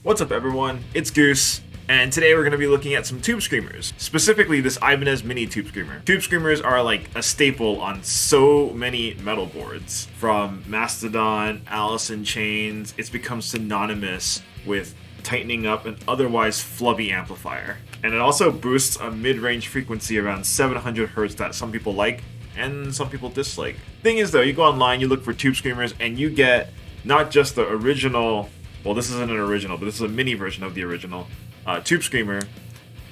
What's up everyone, it's Goose, and today we're going to be looking at some tube screamers, specifically this Ibanez Mini tube screamer. Tube screamers are like a staple on so many metal boards, from Mastodon, Alice in Chains. It's become synonymous with tightening up an otherwise flubby amplifier. And it also boosts a mid-range frequency around 700 Hz that some people like and some people dislike. Thing is though, you go online, you look for tube screamers, and you get not just the original, well, this isn't an original, but this is a mini version of the original tube screamer,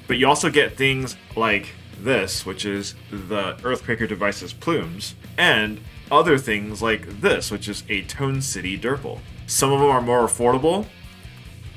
but you also get things like this, which is the Earthquaker Devices Plumes, and other things like this, which is a Tone City Durple. Some of them are more affordable,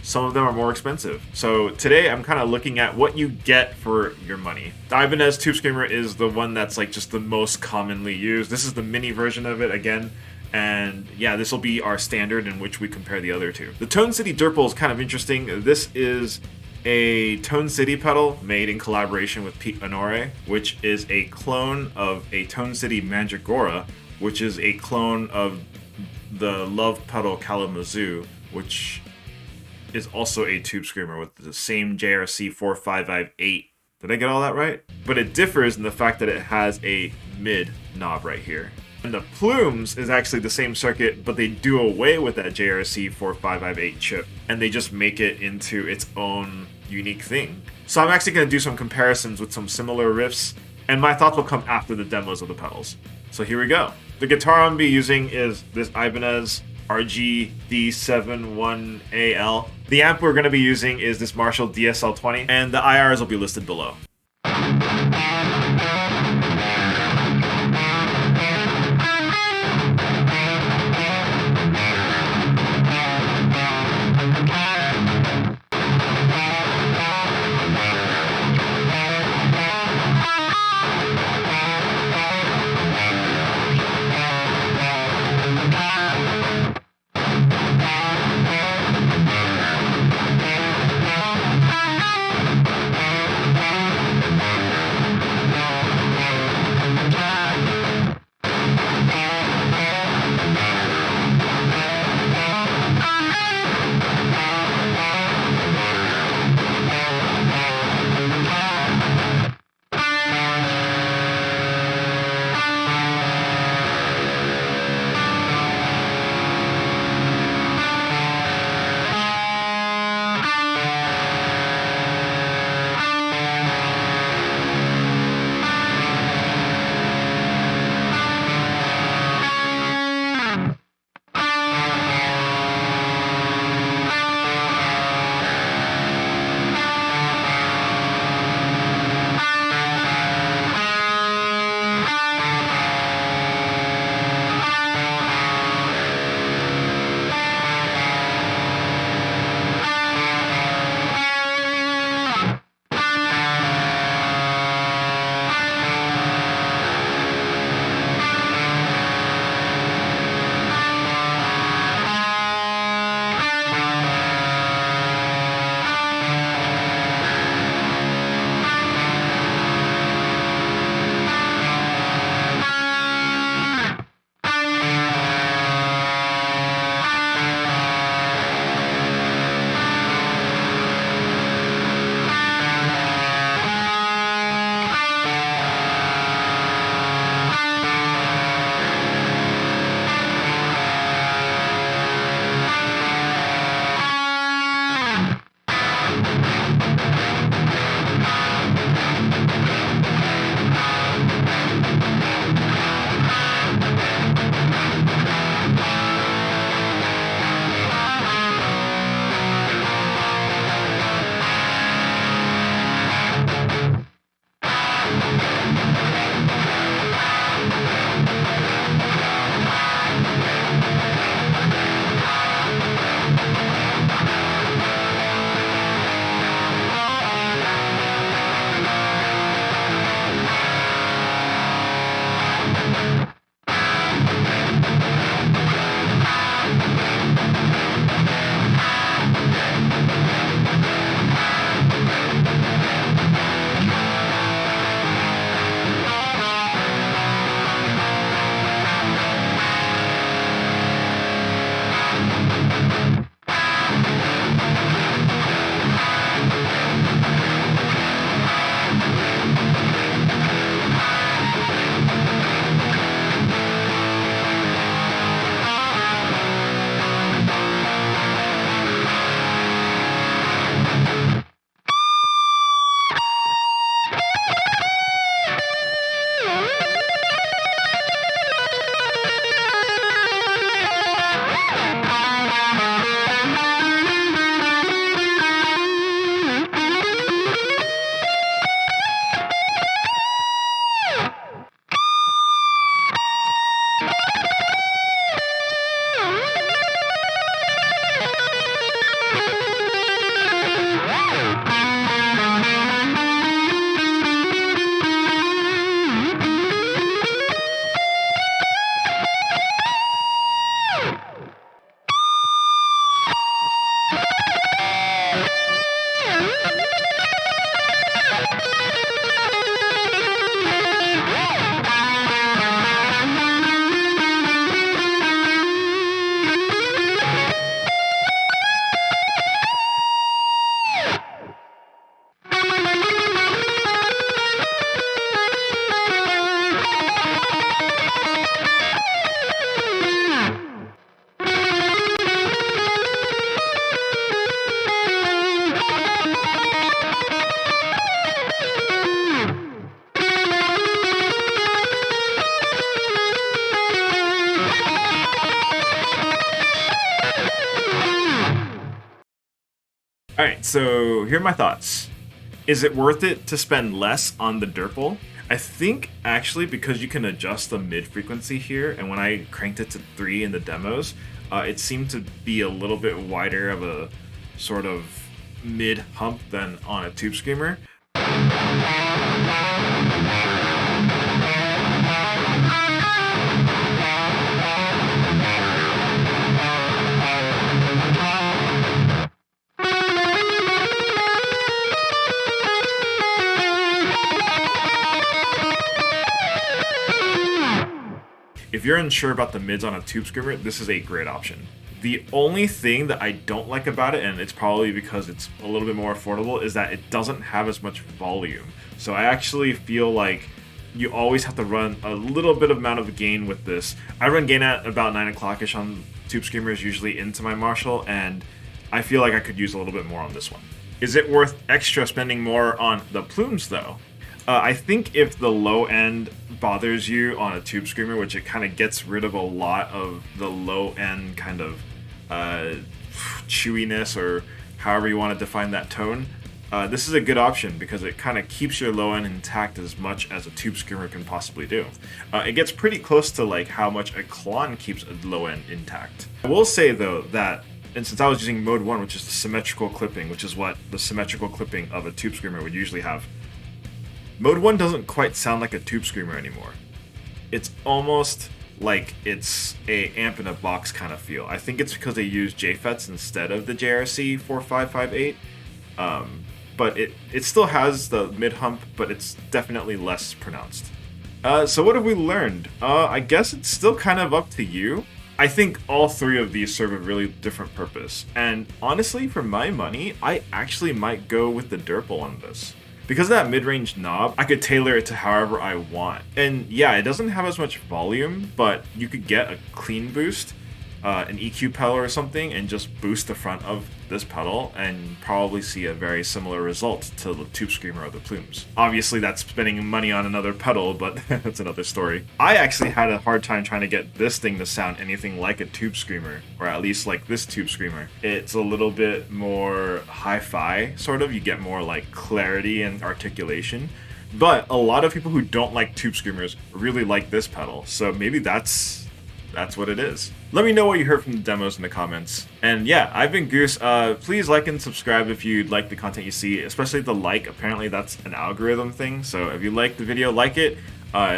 some of them are more expensive. So today I'm kind of looking at what you get for your money. The Ibanez tube screamer is the one that's like just the most commonly used. This is the mini version of it again. And yeah, this will be our standard in which we compare the other two. The Tone City Durple is kind of interesting. This is a Tone City pedal made in collaboration with Pete Honore, which is a clone of a Tone City Mandragora, which is a clone of the Love pedal Kalamazoo, which is also a tube screamer with the same JRC 4558. Did I get all that right? But it differs in the fact that it has a mid knob right here. And the Plumes is actually the same circuit, but they do away with that JRC 4558 chip, and they just make it into its own unique thing. So I'm actually going to do some comparisons with some similar riffs, and my thoughts will come after the demos of the pedals. So here we go. The guitar I'm going to be using is this Ibanez RG-D71AL. The amp we're going to be using is this Marshall DSL-20, and the IRs will be listed below. Alright, so here are my thoughts. Is it worth it to spend less on the Durple? I think actually because you can adjust the mid frequency here, and when I cranked it to 3 in the demos, it seemed to be a little bit wider of a sort of mid hump than on a tube screamer. If you're unsure about the mids on a tube screamer, this is a great option. The only thing that I don't like about it, and it's probably because it's a little bit more affordable, is that it doesn't have as much volume. So I actually feel like you always have to run a little bit of amount of gain with this. I run gain at about 9 o'clock-ish on tube screamers, usually into my Marshall, and I feel like I could use a little bit more on this one. Is it worth extra spending more on the Plumes though? I think if the low end bothers you on a tube screamer, which it kind of gets rid of a lot of the low end kind of chewiness, or however you want to define that tone, this is a good option because it kind of keeps your low end intact as much as a tube screamer can possibly do. It gets pretty close to like how much a Klon keeps a low end intact. I will say though that, and since I was using mode 1, which is the symmetrical clipping, which is what the symmetrical clipping of a tube screamer would usually have, Mode 1 doesn't quite sound like a tube screamer anymore. It's almost like it's a amp in a box kind of feel. I think it's because they use JFETs instead of the JRC 4558. But it still has the mid hump, but it's definitely less pronounced. So what have we learned? I guess it's still kind of up to you. I think all 3 of these serve a really different purpose. And honestly, for my money, I actually might go with the Durple on this. Because of that mid-range knob, I could tailor it to however I want. And yeah, it doesn't have as much volume, but you could get a clean boost, an EQ pedal or something, and just boost the front of this pedal and probably see a very similar result to the tube screamer or the Plumes. Obviously that's spending money on another pedal, but that's another story. I actually had a hard time trying to get this thing to sound anything like a tube screamer, or at least like this tube screamer. It's a little bit more hi-fi, sort of. You get more like clarity and articulation. But a lot of people who don't like tube screamers really like this pedal, so maybe that's what it is. Let me know what you heard from the demos in the comments. And yeah, I've been Goose. Please like and subscribe if you like the content you see, especially the like. Apparently that's an algorithm thing, so if you like the video, like it.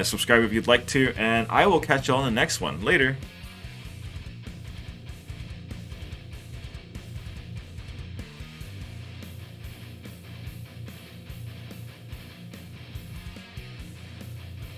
Subscribe if you'd like to, and I will catch you all in the next one. Later.